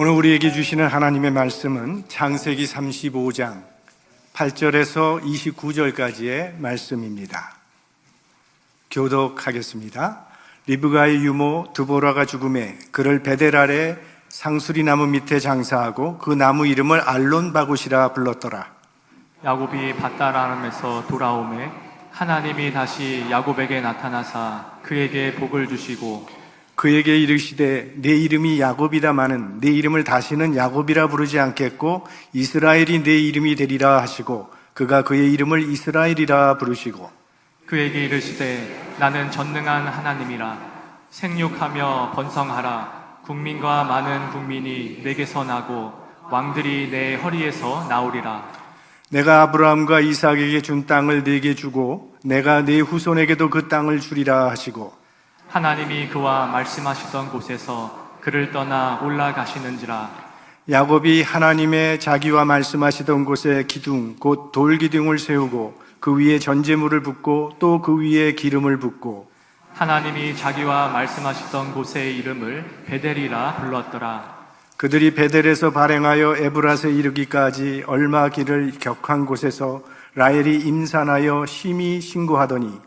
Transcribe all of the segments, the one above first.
오늘 우리에게 주시는 하나님의 말씀은 창세기 35장 8절에서 29절까지의 말씀입니다. 교독하겠습니다. 리브가의 유모 드보라가 죽음에 그를 베델 아래 상수리 나무 밑에 장사하고 그 나무 이름을 알론바굿이라 불렀더라. 야곱이 밧다람에서 돌아오매 하나님이 다시 야곱에게 나타나사 그에게 복을 주시고 그에게 이르시되 내 이름이 야곱이라마는 내 이름을 다시는 야곱이라 부르지 않겠고 이스라엘이 내 이름이 되리라 하시고 그가 그의 이름을 이스라엘이라 부르시고 그에게 이르시되 나는 전능한 하나님이라 생육하며 번성하라 국민과 많은 국민이 내게서 나고 왕들이 내 허리에서 나오리라. 내가 아브라함과 이삭에게 준 땅을 네게 주고 내가 네 후손에게도 그 땅을 주리라 하시고 하나님이 그와 말씀하시던 곳에서 그를 떠나 올라가시는지라. 야곱이 하나님의 자기와 말씀하시던 곳에 기둥 곧 돌기둥을 세우고 그 위에 전제물을 붓고 또 그 위에 기름을 붓고 하나님이 자기와 말씀하시던 곳의 이름을 베델이라 불렀더라. 그들이 베델에서 발행하여 에브랏에 이르기까지 얼마 길을 격한 곳에서 라헬이 임산하여 심히 신고하더니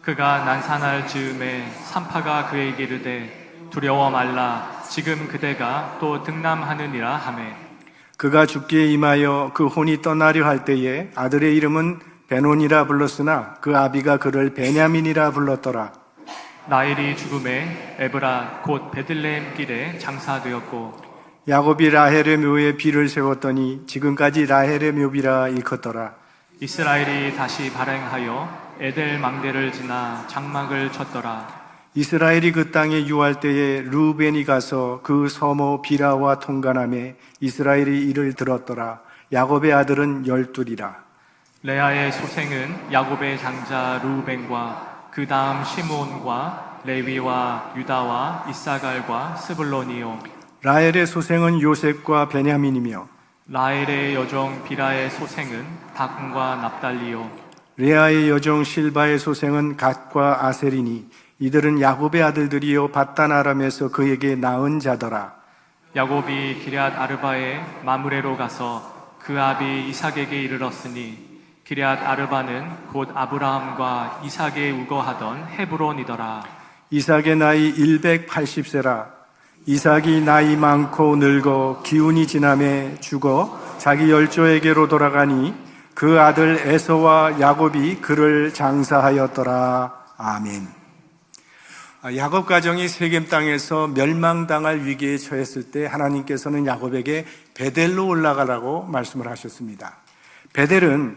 그가 난산할 즈음에 산파가 그에게 이르되 두려워 말라 지금 그대가 또 등남하느니라 하매 그가 죽기에 임하여 그 혼이 떠나려 할 때에 아들의 이름은 베논이라 불렀으나 그 아비가 그를 베냐민이라 불렀더라. 라헬이 죽음에 에브라 곧 베들레헴 길에 장사되었고 야곱이 라헬의 묘에 비를 세웠더니 지금까지 라헬의 묘비라 일컫더라. 이스라엘이 다시 발행하여 에델 망대를 지나 장막을 쳤더라. 이스라엘이 그 땅에 유할 때에 루벤이 가서 그 서모 비라와 통관하매 이스라엘이 이를 들었더라. 야곱의 아들은 12이라. 레아의 소생은 야곱의 장자 루벤과 그 다음 시므온과 레위와 유다와 이사갈과 스불론이요 라헬의 소생은 요셉과 베냐민이며 라헬의 여종 비라의 소생은 닥과 납달리요 레아의 여종 실바의 소생은 갓과 아셀이니 이들은 야곱의 아들들이요 밧단 아람에서 그에게 낳은 자더라. 야곱이 기럇 아르바에 마므레로 가서 그 아비 이삭에게 이르렀으니 기럇 아르바는 곧 아브라함과 이삭에 우거하던 헤브론이더라. 이삭의 나이 180세라. 이삭이 나이 많고 늙어 기운이 지남에 죽어 자기 열조에게로 돌아가니 그 아들 에서와 야곱이 그를 장사하였더라. 아멘. 야곱 가정이 세겜 땅에서 멸망당할 위기에 처했을 때 하나님께서는 야곱에게 베델로 올라가라고 말씀을 하셨습니다. 베델은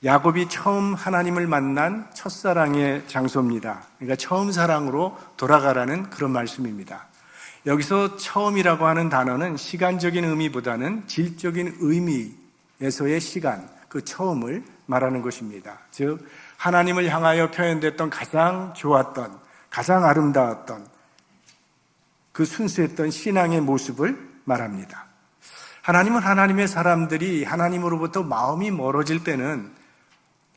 야곱이 처음 하나님을 만난 첫사랑의 장소입니다. 그러니까 처음 사랑으로 돌아가라는 그런 말씀입니다. 여기서 처음이라고 하는 단어는 시간적인 의미보다는 질적인 의미에서의 시간, 그 처음을 말하는 것입니다. 즉 하나님을 향하여 표현됐던 가장 좋았던, 가장 아름다웠던 그 순수했던 신앙의 모습을 말합니다. 하나님은 하나님의 사람들이 하나님으로부터 마음이 멀어질 때는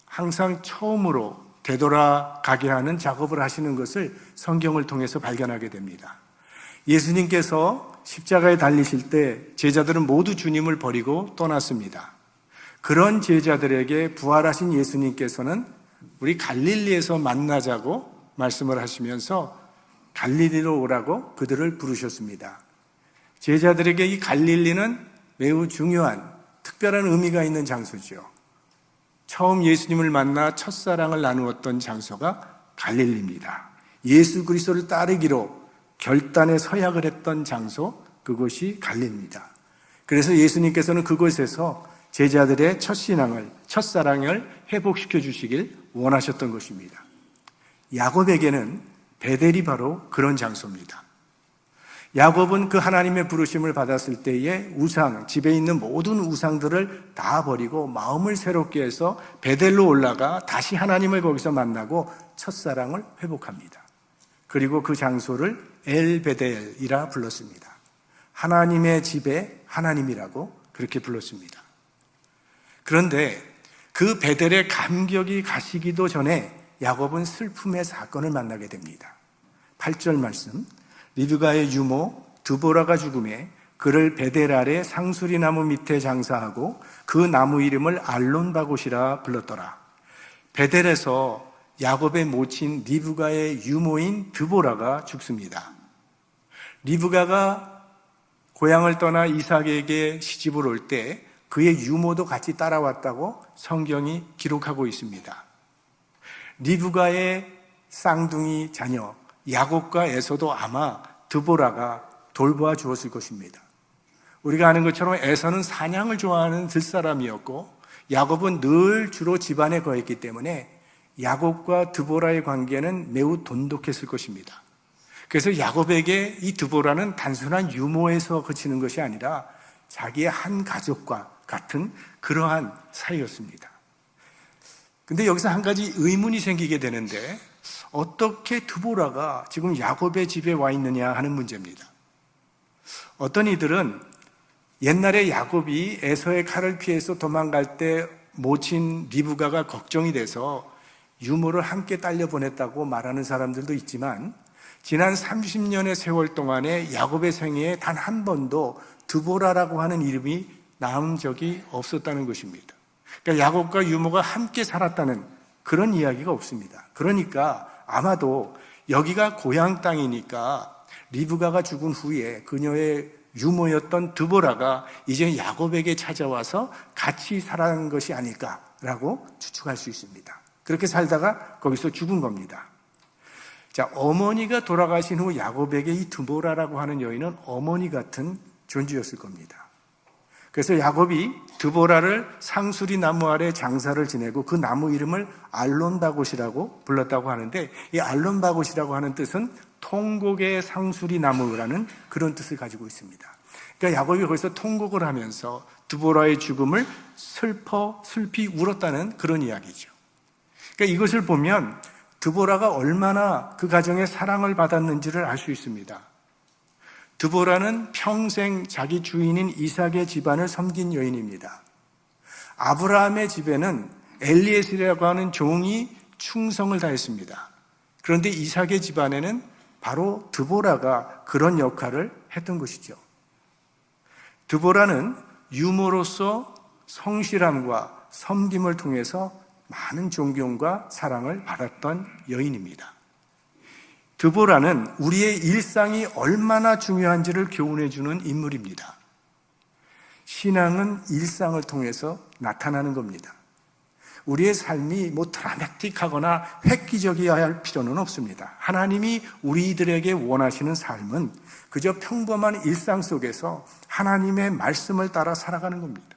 항상 처음으로 되돌아가게 하는 작업을 하시는 것을 성경을 통해서 발견하게 됩니다. 예수님께서 십자가에 달리실 때 제자들은 모두 주님을 버리고 떠났습니다. 그런 제자들에게 부활하신 예수님께서는 우리 갈릴리에서 만나자고 말씀을 하시면서 갈릴리로 오라고 그들을 부르셨습니다. 제자들에게 이 갈릴리는 매우 중요한 특별한 의미가 있는 장소죠. 처음 예수님을 만나 첫사랑을 나누었던 장소가 갈릴리입니다. 예수 그리스도를 따르기로 결단에 서약을 했던 장소, 그곳이 갈릴리입니다. 그래서 예수님께서는 그곳에서 제자들의 첫사랑을 회복시켜 주시길 원하셨던 것입니다. 야곱에게는 베델이 바로 그런 장소입니다. 야곱은 그 하나님의 부르심을 받았을 때에 집에 있는 모든 우상들을 다 버리고 마음을 새롭게 해서 베델로 올라가 다시 하나님을 거기서 만나고 첫사랑을 회복합니다. 그리고 그 장소를 엘베델이라 불렀습니다. 하나님의 집에 하나님이라고 그렇게 불렀습니다. 그런데 그 베델의 감격이 가시기도 전에 야곱은 슬픔의 사건을 만나게 됩니다. 8절 말씀, 리브가의 유모 드보라가 죽음에 그를 베델 아래 상수리 나무 밑에 장사하고 그 나무 이름을 알론바곳이라 불렀더라. 베델에서 야곱의 모친 리브가의 유모인 드보라가 죽습니다. 리브가가 고향을 떠나 이삭에게 시집을 올 때 그의 유모도 같이 따라왔다고 성경이 기록하고 있습니다. 리브가의 쌍둥이 자녀 야곱과 에서도 아마 드보라가 돌보아 주었을 것입니다. 우리가 아는 것처럼 에서는 사냥을 좋아하는 들사람이었고 야곱은 늘 주로 집안에 거했기 때문에 야곱과 드보라의 관계는 매우 돈독했을 것입니다. 그래서 야곱에게 이 드보라는 단순한 유모에서 그치는 것이 아니라 자기의 한 가족과 같은 그러한 사이였습니다. 근데 여기서 한 가지 의문이 생기게 되는데 어떻게 드보라가 지금 야곱의 집에 와 있느냐 하는 문제입니다. 어떤 이들은 옛날에 야곱이 에서의 칼을 피해서 도망갈 때 모친 리브가가 걱정이 돼서 유모를 함께 딸려 보냈다고 말하는 사람들도 있지만 지난 30년의 세월 동안에 야곱의 생애에 단 한 번도 드보라라고 하는 이름이 나온 적이 없었다는 것입니다. 그러니까 야곱과 유모가 함께 살았다는 그런 이야기가 없습니다. 그러니까 아마도 여기가 고향 땅이니까 리브가가 죽은 후에 그녀의 유모였던 드보라가 이제 야곱에게 찾아와서 같이 살아간 것이 아닐까라고 추측할 수 있습니다. 그렇게 살다가 거기서 죽은 겁니다. 자, 어머니가 돌아가신 후 야곱에게 이 드보라라고 하는 여인은 어머니 같은 존재였을 겁니다. 그래서 야곱이 드보라를 상수리 나무 아래 장사를 지내고 그 나무 이름을 알론바곳이라고 불렀다고 하는데 이 알론바곳이라고 하는 뜻은 통곡의 상수리 나무라는 그런 뜻을 가지고 있습니다. 그러니까 야곱이 거기서 통곡을 하면서 드보라의 죽음을 슬피 울었다는 그런 이야기죠. 그러니까 이것을 보면 드보라가 얼마나 그 가정에 사랑을 받았는지를 알 수 있습니다. 드보라는 평생 자기 주인인 이삭의 집안을 섬긴 여인입니다. 아브라함의 집에는 엘리에셀이라고 하는 종이 충성을 다했습니다. 그런데 이삭의 집안에는 바로 드보라가 그런 역할을 했던 것이죠. 드보라는 유모로서 성실함과 섬김을 통해서 많은 존경과 사랑을 받았던 여인입니다. 드보라는 우리의 일상이 얼마나 중요한지를 교훈해주는 인물입니다. 신앙은 일상을 통해서 나타나는 겁니다. 우리의 삶이 드라마틱하거나 획기적이어야 할 필요는 없습니다. 하나님이 우리들에게 원하시는 삶은 그저 평범한 일상 속에서 하나님의 말씀을 따라 살아가는 겁니다.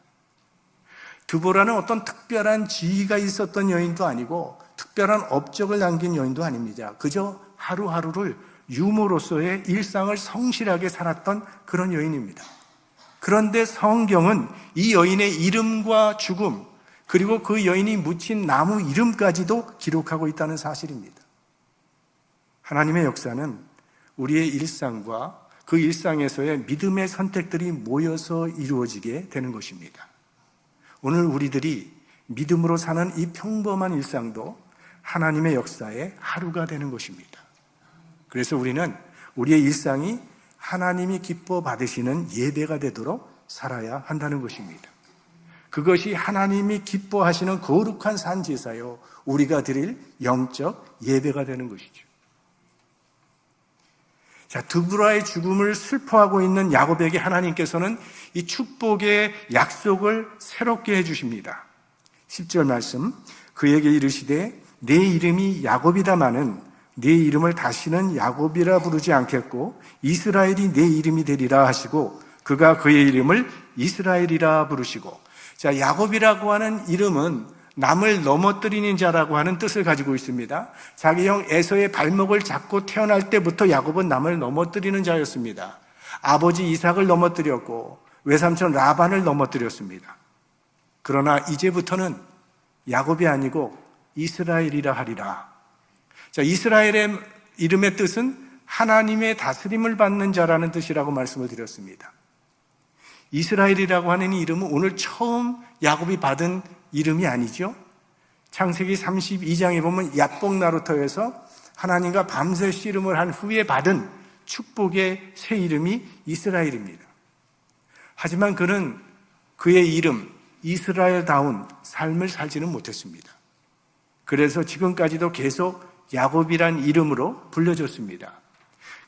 드보라는 어떤 특별한 지위가 있었던 여인도 아니고 특별한 업적을 남긴 여인도 아닙니다. 그저 하루하루를 유모로서의 일상을 성실하게 살았던 그런 여인입니다. 그런데 성경은 이 여인의 이름과 죽음 그리고 그 여인이 묻힌 나무 이름까지도 기록하고 있다는 사실입니다. 하나님의 역사는 우리의 일상과 그 일상에서의 믿음의 선택들이 모여서 이루어지게 되는 것입니다. 오늘 우리들이 믿음으로 사는 이 평범한 일상도 하나님의 역사의 하루가 되는 것입니다. 그래서 우리는 우리의 일상이 하나님이 기뻐 받으시는 예배가 되도록 살아야 한다는 것입니다. 그것이 하나님이 기뻐하시는 거룩한 산제사요 우리가 드릴 영적 예배가 되는 것이죠. 자, 드보라의 죽음을 슬퍼하고 있는 야곱에게 하나님께서는 이 축복의 약속을 새롭게 해주십니다. 10절 말씀, 그에게 이르시되 내 이름이 야곱이다마는 내 이름을 다시는 야곱이라 부르지 않겠고 이스라엘이 내 이름이 되리라 하시고 그가 그의 이름을 이스라엘이라 부르시고. 자, 야곱이라고 하는 이름은 남을 넘어뜨리는 자라고 하는 뜻을 가지고 있습니다. 자기 형 에서의 발목을 잡고 태어날 때부터 야곱은 남을 넘어뜨리는 자였습니다. 아버지 이삭을 넘어뜨렸고 외삼촌 라반을 넘어뜨렸습니다. 그러나 이제부터는 야곱이 아니고 이스라엘이라 하리라. 자, 이스라엘의 이름의 뜻은 하나님의 다스림을 받는 자라는 뜻이라고 말씀을 드렸습니다. 이스라엘이라고 하는 이 이름은 오늘 처음 야곱이 받은 이름이 아니죠. 창세기 32장에 보면 야복나루터에서 하나님과 밤새 씨름을 한 후에 받은 축복의 새 이름이 이스라엘입니다. 하지만 그는 그의 이름, 이스라엘다운 삶을 살지는 못했습니다. 그래서 지금까지도 계속 야곱이란 이름으로 불려졌습니다.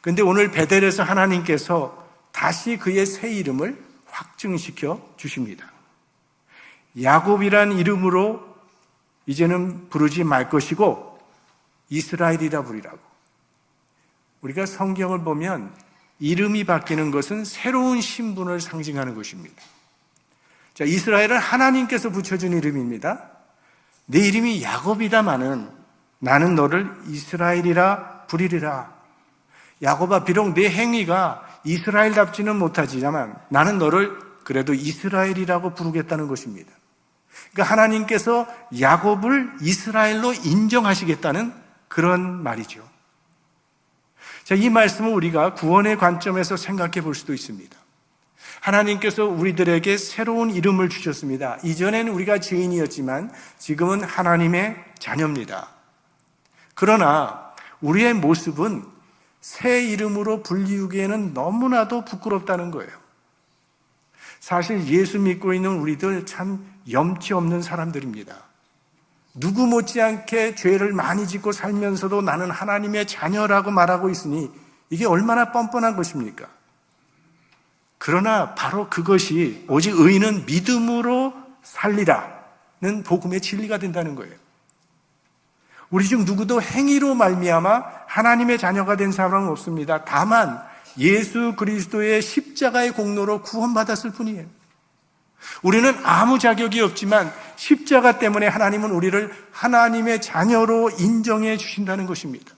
그런데 오늘 베델에서 하나님께서 다시 그의 새 이름을 확증시켜 주십니다. 야곱이란 이름으로 이제는 부르지 말 것이고 이스라엘이라 부리라고. 우리가 성경을 보면 이름이 바뀌는 것은 새로운 신분을 상징하는 것입니다. 자, 이스라엘은 하나님께서 붙여준 이름입니다. 내 이름이 야곱이다마는 나는 너를 이스라엘이라 부리리라. 야곱아, 비록 내 행위가 이스라엘답지는 못하지만 나는 너를 그래도 이스라엘이라고 부르겠다는 것입니다. 그러니까 하나님께서 야곱을 이스라엘로 인정하시겠다는 그런 말이죠. 자, 이 말씀은 우리가 구원의 관점에서 생각해 볼 수도 있습니다. 하나님께서 우리들에게 새로운 이름을 주셨습니다. 이전에는 우리가 죄인이었지만 지금은 하나님의 자녀입니다. 그러나 우리의 모습은 새 이름으로 불리우기에는 너무나도 부끄럽다는 거예요. 사실 예수 믿고 있는 우리들 참 염치 없는 사람들입니다. 누구 못지않게 죄를 많이 짓고 살면서도 나는 하나님의 자녀라고 말하고 있으니 이게 얼마나 뻔뻔한 것입니까? 그러나 바로 그것이 오직 의인은 믿음으로 살리라는 복음의 진리가 된다는 거예요. 우리 중 누구도 행위로 말미암아 하나님의 자녀가 된 사람은 없습니다. 다만 예수 그리스도의 십자가의 공로로 구원받았을 뿐이에요. 우리는 아무 자격이 없지만 십자가 때문에 하나님은 우리를 하나님의 자녀로 인정해 주신다는 것입니다.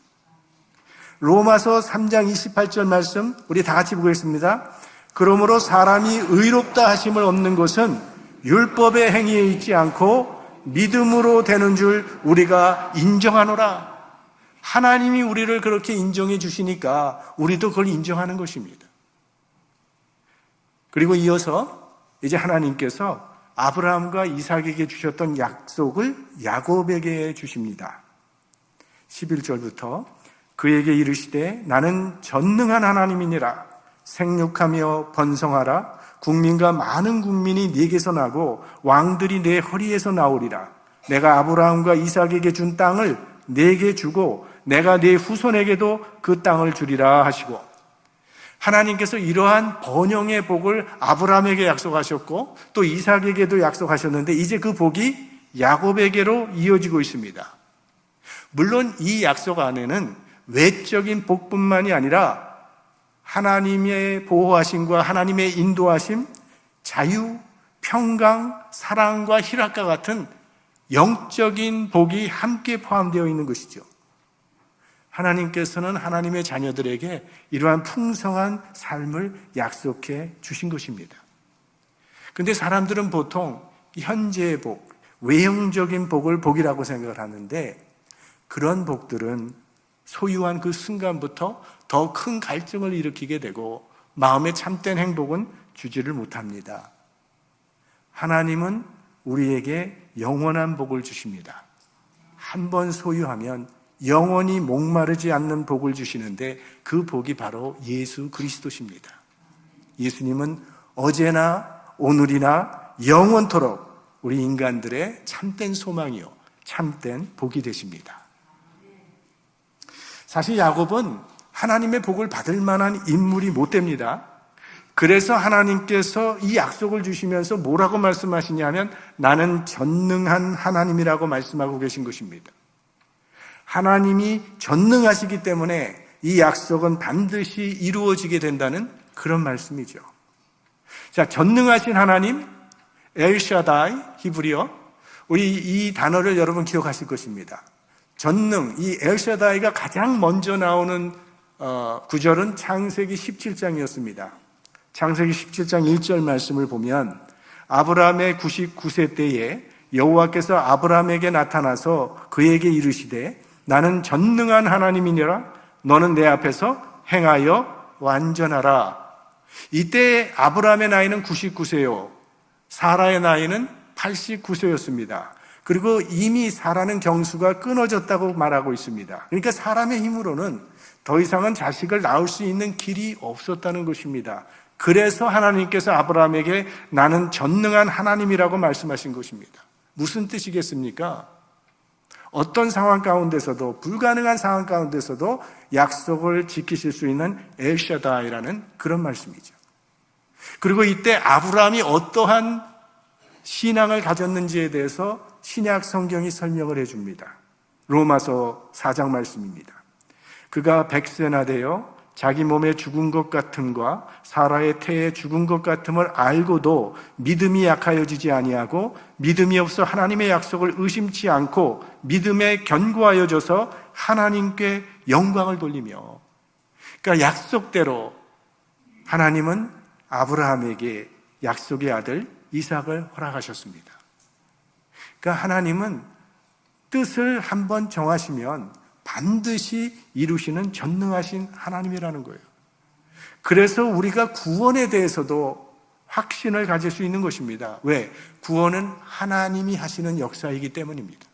로마서 3장 28절 말씀 우리 다 같이 보겠습니다. 그러므로 사람이 의롭다 하심을 얻는 것은 율법의 행위에 있지 않고 믿음으로 되는 줄 우리가 인정하노라. 하나님이 우리를 그렇게 인정해 주시니까 우리도 그걸 인정하는 것입니다. 그리고 이어서 이제 하나님께서 아브라함과 이삭에게 주셨던 약속을 야곱에게 주십니다. 11절부터 그에게 이르시되 나는 전능한 하나님이니라. 생육하며 번성하라. 국민과 많은 국민이 네게서 나고 왕들이 내 허리에서 나오리라. 내가 아브라함과 이삭에게 준 땅을 네게 주고 내가 네 후손에게도 그 땅을 주리라 하시고, 하나님께서 이러한 번영의 복을 아브라함에게 약속하셨고 또 이삭에게도 약속하셨는데 이제 그 복이 야곱에게로 이어지고 있습니다. 물론 이 약속 안에는 외적인 복뿐만이 아니라 하나님의 보호하심과 하나님의 인도하심, 자유, 평강, 사랑과 희락과 같은 영적인 복이 함께 포함되어 있는 것이죠. 하나님께서는 하나님의 자녀들에게 이러한 풍성한 삶을 약속해 주신 것입니다. 그런데 사람들은 보통 현재의 복, 외형적인 복을 복이라고 생각을 하는데 그런 복들은 소유한 그 순간부터 더 큰 갈증을 일으키게 되고 마음의 참된 행복은 주지를 못합니다. 하나님은 우리에게 영원한 복을 주십니다. 한 번 소유하면 영원히 목마르지 않는 복을 주시는데 그 복이 바로 예수 그리스도십니다. 예수님은 어제나 오늘이나 영원토록 우리 인간들의 참된 소망이요 참된 복이 되십니다. 사실 야곱은 하나님의 복을 받을 만한 인물이 못 됩니다. 그래서 하나님께서 이 약속을 주시면서 뭐라고 말씀하시냐면 나는 전능한 하나님이라고 말씀하고 계신 것입니다. 하나님이 전능하시기 때문에 이 약속은 반드시 이루어지게 된다는 그런 말씀이죠. 자, 전능하신 하나님, 엘샤다이, 히브리어. 우리 이 단어를 여러분 기억하실 것입니다. 전능, 이 엘샤다이가 가장 먼저 나오는 구절은 창세기 17장이었습니다. 창세기 17장 1절 말씀을 보면 아브라함의 99세 때에 여호와께서 아브라함에게 나타나서 그에게 이르시되 나는 전능한 하나님이니라. 너는 내 앞에서 행하여 완전하라. 이때 아브라함의 나이는 99세요. 사라의 나이는 89세였습니다. 그리고 이미 사라는 경수가 끊어졌다고 말하고 있습니다. 그러니까 사람의 힘으로는 더 이상은 자식을 낳을 수 있는 길이 없었다는 것입니다. 그래서 하나님께서 아브라함에게 나는 전능한 하나님이라고 말씀하신 것입니다. 무슨 뜻이겠습니까? 어떤 상황 가운데서도, 불가능한 상황 가운데서도 약속을 지키실 수 있는 엘샤다이라는 그런 말씀이죠. 그리고 이때 아브라함이 어떠한 신앙을 가졌는지에 대해서 신약 성경이 설명을 해줍니다. 로마서 4장 말씀입니다. 그가 100세나 되어 자기 몸에 죽은 것 같음과 사라의 태에 죽은 것 같음을 알고도 믿음이 약하여지지 아니하고 믿음이 없어 하나님의 약속을 의심치 않고 믿음에 견고하여져서 하나님께 영광을 돌리며, 그러니까 약속대로 하나님은 아브라함에게 약속의 아들 이삭을 허락하셨습니다. 그러니까 하나님은 뜻을 한번 정하시면 반드시 이루시는 전능하신 하나님이라는 거예요. 그래서 우리가 구원에 대해서도 확신을 가질 수 있는 것입니다. 왜? 구원은 하나님이 하시는 역사이기 때문입니다.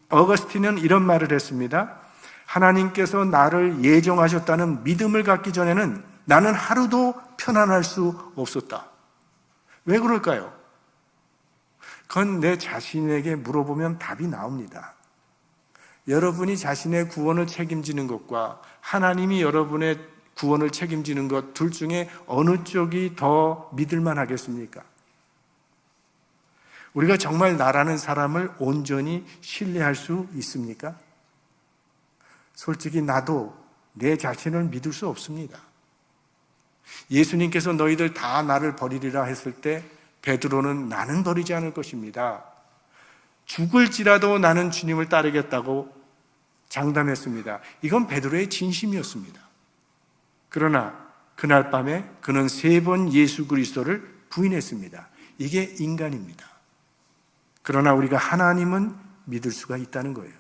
어거스틴은 이런 말을 했습니다. 하나님께서 나를 예정하셨다는 믿음을 갖기 전에는 나는 하루도 편안할 수 없었다. 왜 그럴까요? 그건 내 자신에게 물어보면 답이 나옵니다. 여러분이 자신의 구원을 책임지는 것과 하나님이 여러분의 구원을 책임지는 것 둘 중에 어느 쪽이 더 믿을만 하겠습니까? 우리가 정말 나라는 사람을 온전히 신뢰할 수 있습니까? 솔직히 나도 내 자신을 믿을 수 없습니다. 예수님께서 너희들 다 나를 버리리라 했을 때 베드로는 나는 버리지 않을 것입니다. 죽을지라도 나는 주님을 따르겠다고 장담했습니다. 이건 베드로의 진심이었습니다. 그러나 그날 밤에 그는 3번 예수 그리스도를 부인했습니다. 이게 인간입니다. 그러나 우리가 하나님은 믿을 수가 있다는 거예요.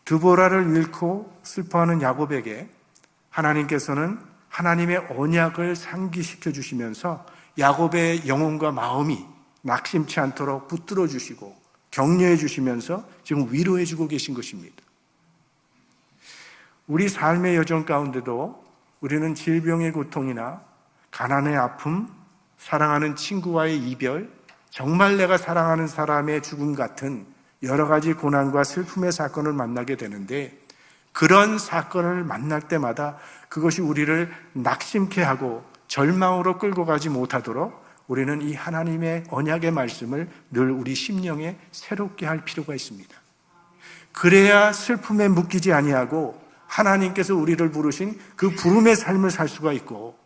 드보라를 잃고 슬퍼하는 야곱에게 하나님께서는 하나님의 언약을 상기시켜 주시면서 야곱의 영혼과 마음이 낙심치 않도록 붙들어 주시고 격려해 주시면서 지금 위로해 주고 계신 것입니다. 우리 삶의 여정 가운데도 우리는 질병의 고통이나 가난의 아픔, 사랑하는 친구와의 이별, 정말 내가 사랑하는 사람의 죽음 같은 여러 가지 고난과 슬픔의 사건을 만나게 되는데, 그런 사건을 만날 때마다 그것이 우리를 낙심케 하고 절망으로 끌고 가지 못하도록 우리는 이 하나님의 언약의 말씀을 늘 우리 심령에 새롭게 할 필요가 있습니다. 그래야 슬픔에 묶이지 아니하고 하나님께서 우리를 부르신 그 부름의 삶을 살 수가 있고,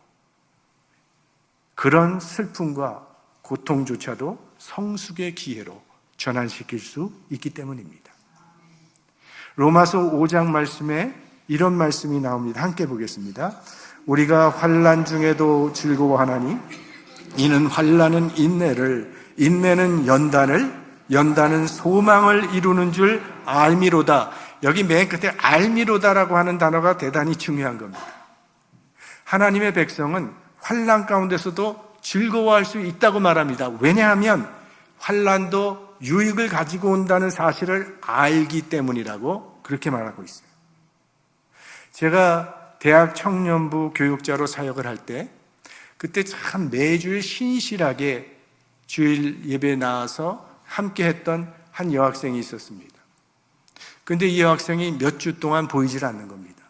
그런 슬픔과 고통조차도 성숙의 기회로 전환시킬 수 있기 때문입니다. 로마서 5장 말씀에 이런 말씀이 나옵니다. 함께 보겠습니다. 우리가 환난 중에도 즐거워하나니 이는 환난은 인내를, 인내는 연단을, 연단은 소망을 이루는 줄 알미로다. 여기 맨 끝에 알미로다라고 하는 단어가 대단히 중요한 겁니다. 하나님의 백성은 환난 가운데서도 즐거워할 수 있다고 말합니다. 왜냐하면 환난도 유익을 가지고 온다는 사실을 알기 때문이라고 그렇게 말하고 있어요. 제가 대학 청년부 교육자로 사역을 할 때 그때 참 매주일 신실하게 주일 예배에 나와서 함께 했던 한 여학생이 있었습니다. 근데 이 여학생이 몇 주 동안 보이질 않는 겁니다.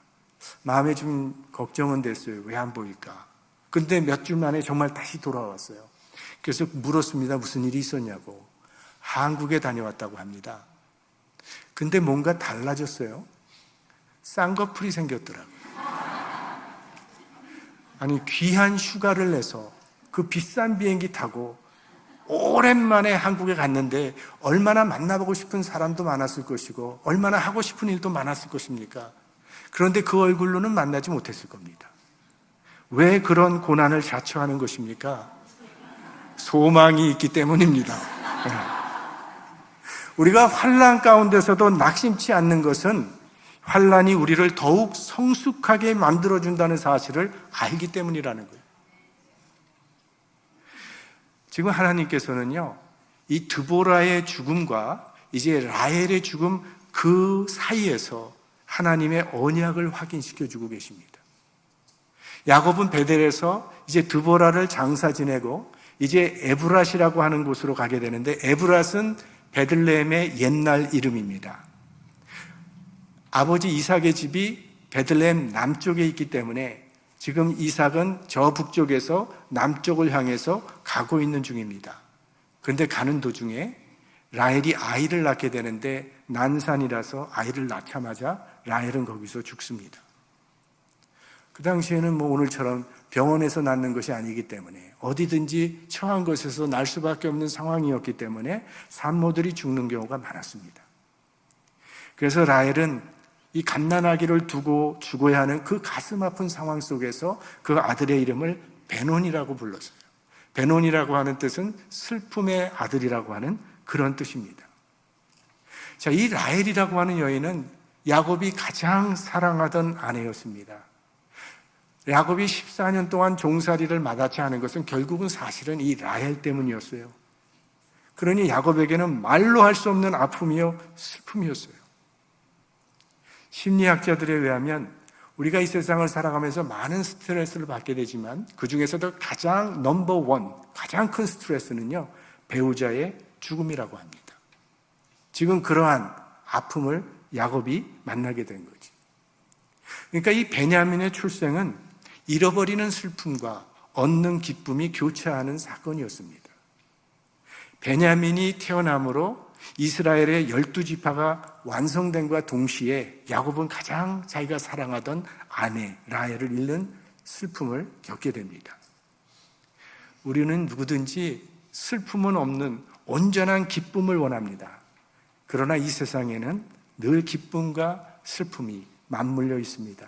마음에 좀 걱정은 됐어요. 왜 안 보일까? 근데 몇 주 만에 정말 다시 돌아왔어요. 그래서 물었습니다. 무슨 일이 있었냐고. 한국에 다녀왔다고 합니다. 근데 뭔가 달라졌어요. 쌍꺼풀이 생겼더라고요. 아니, 귀한 휴가를 내서 그 비싼 비행기 타고 오랜만에 한국에 갔는데 얼마나 만나보고 싶은 사람도 많았을 것이고 얼마나 하고 싶은 일도 많았을 것입니까? 그런데 그 얼굴로는 만나지 못했을 겁니다. 왜 그런 고난을 자처하는 것입니까? 소망이 있기 때문입니다. 우리가 환난 가운데서도 낙심치 않는 것은 환난이 우리를 더욱 성숙하게 만들어준다는 사실을 알기 때문이라는 거예요. 지금 하나님께서는요, 이 드보라의 죽음과 이제 라헬의 죽음 그 사이에서 하나님의 언약을 확인시켜 주고 계십니다. 야곱은 베델에서 이제 드보라를 장사 지내고 이제 에브랏이라고 하는 곳으로 가게 되는데, 에브랏은 베들레헴의 옛날 이름입니다. 아버지 이삭의 집이 베들레헴 남쪽에 있기 때문에 지금 이삭은 저 북쪽에서 남쪽을 향해서 가고 있는 중입니다. 그런데 가는 도중에 라헬이 아이를 낳게 되는데, 난산이라서 아이를 낳자마자 라헬은 거기서 죽습니다. 그 당시에는 오늘처럼 병원에서 낳는 것이 아니기 때문에 어디든지 처한 곳에서 날 수밖에 없는 상황이었기 때문에 산모들이 죽는 경우가 많았습니다. 그래서 라헬은 이 갓난아기를 두고 죽어야 하는 그 가슴 아픈 상황 속에서 그 아들의 이름을 베논이라고 불렀어요. 베논이라고 하는 뜻은 슬픔의 아들이라고 하는 그런 뜻입니다. 자, 이 라헬이라고 하는 여인은 야곱이 가장 사랑하던 아내였습니다. 야곱이 14년 동안 종살이를 마다치 하는 것은 결국은 사실은 이 라헬 때문이었어요. 그러니 야곱에게는 말로 할 수 없는 아픔이요 슬픔이었어요. 심리학자들에 의하면 우리가 이 세상을 살아가면서 많은 스트레스를 받게 되지만 그 중에서도 가장 넘버원, 가장 큰 스트레스는요, 배우자의 죽음이라고 합니다. 지금 그러한 아픔을 야곱이 만나게 된 거지. 그러니까 이 베냐민의 출생은 잃어버리는 슬픔과 얻는 기쁨이 교차하는 사건이었습니다. 베냐민이 태어남으로 이스라엘의 12지파가 완성된과 동시에 야곱은 가장 자기가 사랑하던 아내 라헬을 잃는 슬픔을 겪게 됩니다. 우리는 누구든지 슬픔은 없는 온전한 기쁨을 원합니다. 그러나 이 세상에는 늘 기쁨과 슬픔이 맞물려 있습니다.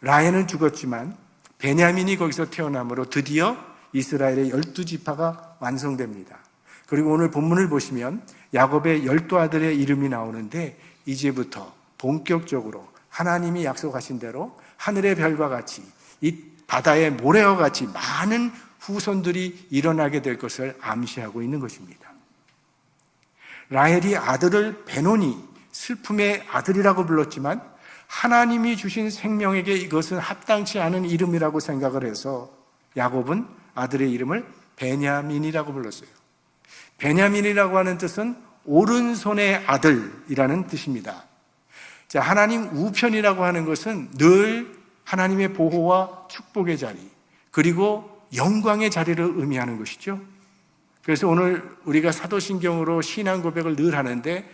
라헬은 죽었지만 베냐민이 거기서 태어남으로 드디어 이스라엘의 12지파가 완성됩니다. 그리고 오늘 본문을 보시면 야곱의 12아들의 이름이 나오는데, 이제부터 본격적으로 하나님이 약속하신 대로 하늘의 별과 같이 이 바다의 모래와 같이 많은 후손들이 일어나게 될 것을 암시하고 있는 것입니다. 라헬이 아들을 베논이 슬픔의 아들이라고 불렀지만 하나님이 주신 생명에게 이것은 합당치 않은 이름이라고 생각을 해서 야곱은 아들의 이름을 베냐민이라고 불렀어요. 베냐민이라고 하는 뜻은 오른손의 아들이라는 뜻입니다. 자, 하나님 우편이라고 하는 것은 늘 하나님의 보호와 축복의 자리, 그리고 영광의 자리를 의미하는 것이죠. 그래서 오늘 우리가 사도신경으로 신앙 고백을 늘 하는데,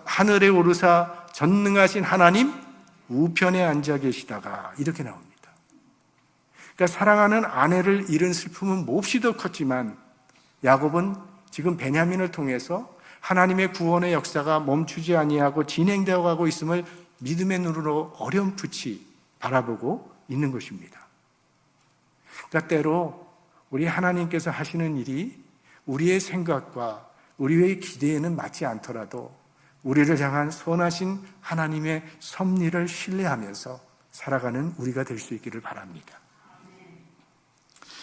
하늘에 오르사 전능하신 하나님 우편에 앉아 계시다가 이렇게 나옵니다. 그러니까 사랑하는 아내를 잃은 슬픔은 몹시도 컸지만 야곱은 지금 베냐민을 통해서 하나님의 구원의 역사가 멈추지 아니하고 진행되어 가고 있음을 믿음의 눈으로 어렴풋이 바라보고 있는 것입니다. 그러니까 때로 우리 하나님께서 하시는 일이 우리의 생각과 우리의 기대에는 맞지 않더라도 우리를 향한 선하신 하나님의 섭리를 신뢰하면서 살아가는 우리가 될 수 있기를 바랍니다.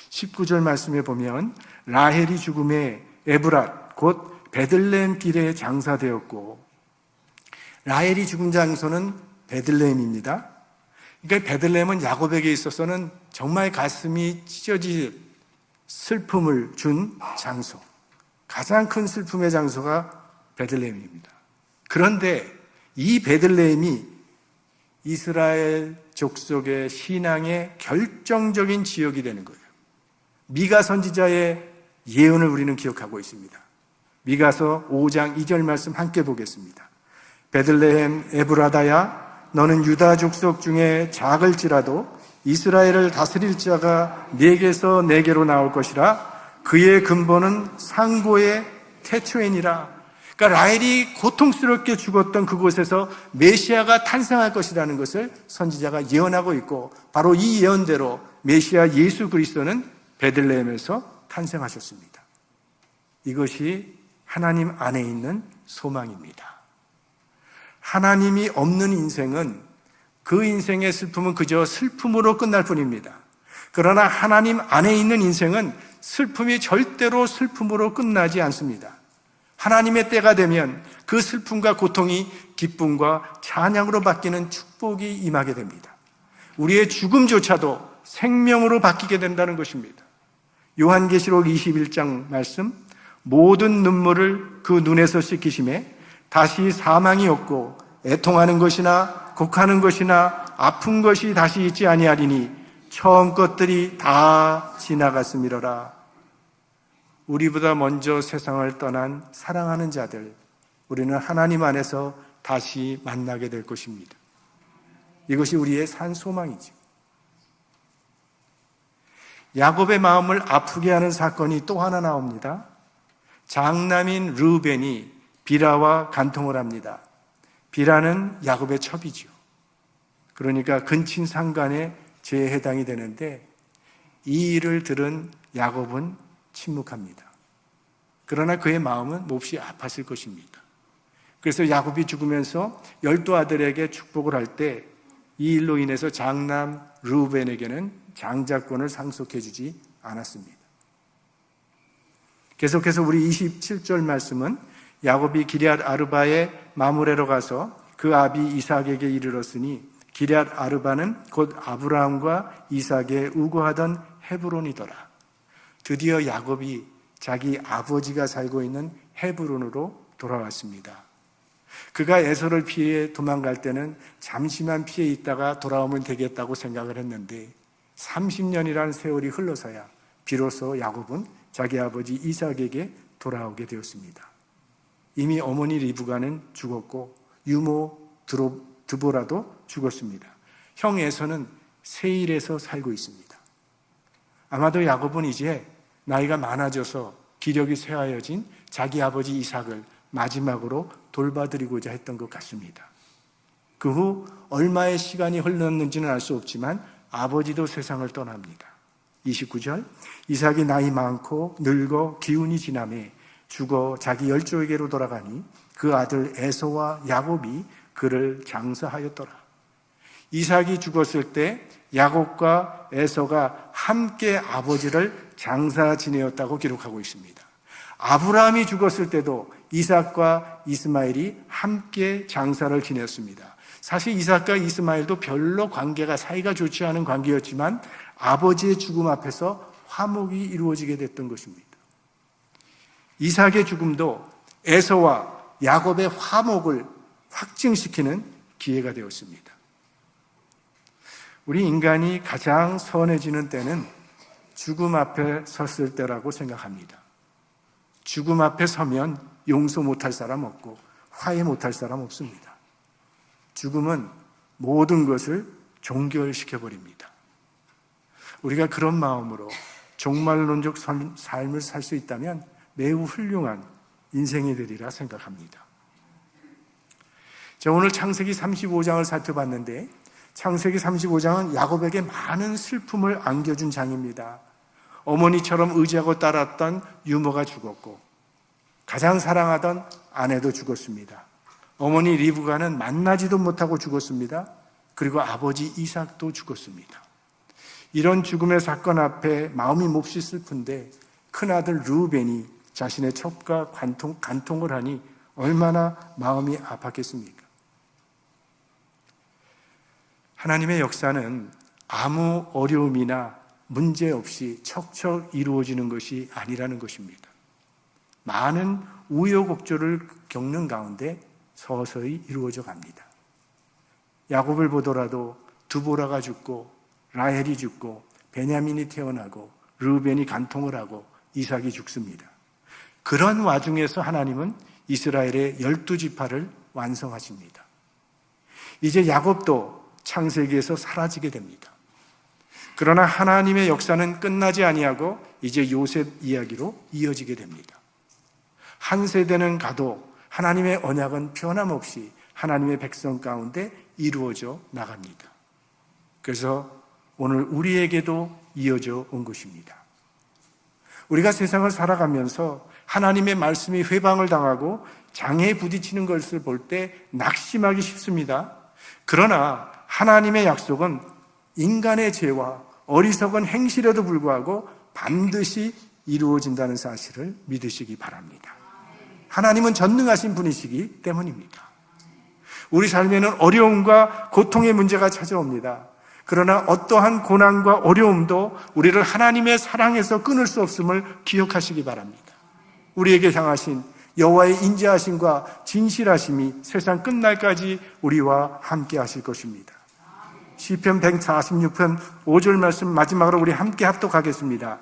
19절 말씀에 보면 라헬이 죽음에 에브랏 곧 베들레헴 길에 장사되었고, 라헬이 죽은 장소는 베들레헴입니다. 그러니까 베들레헴은 야곱에게 있어서는 정말 가슴이 찢어질 슬픔을 준 장소, 가장 큰 슬픔의 장소가 베들레헴입니다. 그런데 이 베들레헴이 이스라엘 족속의 신앙의 결정적인 지역이 되는 거예요. 미가 선지자의 예언을 우리는 기억하고 있습니다. 미가서 5장 2절 말씀 함께 보겠습니다. 베들레헴 에브라다야, 너는 유다 족속 중에 작을지라도 이스라엘을 다스릴 자가 네게서 네게로 나올 것이라. 그의 근본은 상고의 태초이니라. 그러니까 라헬이 고통스럽게 죽었던 그곳에서 메시아가 탄생할 것이라는 것을 선지자가 예언하고 있고, 바로 이 예언대로 메시아 예수 그리스도는 베들레헴에서 탄생하셨습니다. 이것이 하나님 안에 있는 소망입니다. 하나님이 없는 인생은, 그 인생의 슬픔은 그저 슬픔으로 끝날 뿐입니다. 그러나 하나님 안에 있는 인생은 슬픔이 절대로 슬픔으로 끝나지 않습니다. 하나님의 때가 되면 그 슬픔과 고통이 기쁨과 찬양으로 바뀌는 축복이 임하게 됩니다. 우리의 죽음조차도 생명으로 바뀌게 된다는 것입니다. 요한계시록 21장 말씀, 모든 눈물을 그 눈에서 씻기심에 다시 사망이 없고 애통하는 것이나 곡하는 것이나 아픈 것이 다시 있지 아니하리니 처음 것들이 다 지나갔음이로라. 우리보다 먼저 세상을 떠난 사랑하는 자들, 우리는 하나님 안에서 다시 만나게 될 것입니다. 이것이 우리의 산 소망이죠. 야곱의 마음을 아프게 하는 사건이 또 하나 나옵니다. 장남인 르우벤이 비라와 간통을 합니다. 비라는 야곱의 첩이죠. 그러니까 근친 상간의 죄에 해당이 되는데 이 일을 들은 야곱은 침묵합니다. 그러나 그의 마음은 몹시 아팠을 것입니다. 그래서 야곱이 죽으면서 12아들에게 축복을 할 때 이 일로 인해서 장남 르우벤에게는 장자권을 상속해 주지 않았습니다. 계속해서 우리 27절 말씀은 야곱이 기럇 아르바의 마므레로 가서 그 아비 이삭에게 이르렀으니 기럇 아르바는 곧 아브라함과 이삭의 우거하던 헤브론이더라. 드디어 야곱이 자기 아버지가 살고 있는 헤브론으로 돌아왔습니다. 그가 에서를 피해 도망갈 때는 잠시만 피해 있다가 돌아오면 되겠다고 생각을 했는데 30년이라는 세월이 흘러서야 비로소 야곱은 자기 아버지 이삭에게 돌아오게 되었습니다. 이미 어머니 리브가는 죽었고 유모 드보라도 죽었습니다. 형 에서는 세일에서 살고 있습니다. 아마도 야곱은 이제 나이가 많아져서 기력이 쇠하여진 자기 아버지 이삭을 마지막으로 돌봐드리고자 했던 것 같습니다. 그 후 얼마의 시간이 흘렀는지는 알 수 없지만 아버지도 세상을 떠납니다. 29절, 이삭이 나이 많고 늙어 기운이 지나매 죽어 자기 열조에게로 돌아가니 그 아들 에서와 야곱이 그를 장사하였더라. 이삭이 죽었을 때 야곱과 에서가 함께 아버지를 장사 지내었다고 기록하고 있습니다. 아브라함이 죽었을 때도 이삭과 이스마엘이 함께 장사를 지냈습니다. 사실 이삭과 이스마엘도 별로 관계가 사이가 좋지 않은 관계였지만 아버지의 죽음 앞에서 화목이 이루어지게 됐던 것입니다. 이삭의 죽음도 에서와 야곱의 화목을 확증시키는 기회가 되었습니다. 우리 인간이 가장 선해지는 때는 죽음 앞에 섰을 때라고 생각합니다. 죽음 앞에 서면 용서 못할 사람 없고 화해 못할 사람 없습니다. 죽음은 모든 것을 종결시켜버립니다. 우리가 그런 마음으로 종말론적 삶을 살 수 있다면 매우 훌륭한 인생이 되리라 생각합니다. 자, 오늘 창세기 35장을 살펴봤는데 창세기 35장은 야곱에게 많은 슬픔을 안겨준 장입니다. 어머니처럼 의지하고 따랐던 유모가 죽었고 가장 사랑하던 아내도 죽었습니다. 어머니 리브가는 만나지도 못하고 죽었습니다. 그리고 아버지 이삭도 죽었습니다. 이런 죽음의 사건 앞에 마음이 몹시 슬픈데 큰아들 르우벤이 자신의 첩과 간통을 하니 얼마나 마음이 아팠겠습니까? 하나님의 역사는 아무 어려움이나 문제 없이 척척 이루어지는 것이 아니라는 것입니다. 많은 우여곡절을 겪는 가운데 서서히 이루어져 갑니다. 야곱을 보더라도 드보라가 죽고 라헬이 죽고 베냐민이 태어나고 르우벤이 간통을 하고 이삭이 죽습니다. 그런 와중에서 하나님은 이스라엘의 12지파를 완성하십니다. 이제 야곱도 창세기에서 사라지게 됩니다. 그러나 하나님의 역사는 끝나지 아니하고 이제 요셉 이야기로 이어지게 됩니다. 한 세대는 가도 하나님의 언약은 변함없이 하나님의 백성 가운데 이루어져 나갑니다. 그래서 오늘 우리에게도 이어져 온 것입니다. 우리가 세상을 살아가면서 하나님의 말씀이 회방을 당하고 장애에 부딪히는 것을 볼 때 낙심하기 쉽습니다. 그러나 하나님의 약속은 인간의 죄와 어리석은 행실에도 불구하고 반드시 이루어진다는 사실을 믿으시기 바랍니다. 하나님은 전능하신 분이시기 때문입니다. 우리 삶에는 어려움과 고통의 문제가 찾아옵니다. 그러나 어떠한 고난과 어려움도 우리를 하나님의 사랑에서 끊을 수 없음을 기억하시기 바랍니다. 우리에게 향하신 여호와의 인자하심과 진실하심이 세상 끝날까지 우리와 함께 하실 것입니다. 시편 146편 5절 말씀 마지막으로 우리 함께 합독하겠습니다.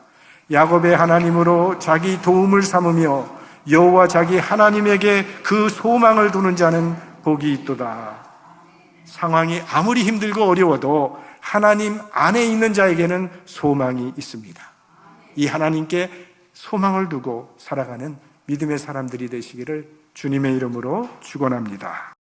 야곱의 하나님으로 자기 도움을 삼으며 여호와 자기 하나님에게 그 소망을 두는 자는 복이 있도다. 상황이 아무리 힘들고 어려워도 하나님 안에 있는 자에게는 소망이 있습니다. 이 하나님께 소망을 두고 살아가는 믿음의 사람들이 되시기를 주님의 이름으로 축원합니다.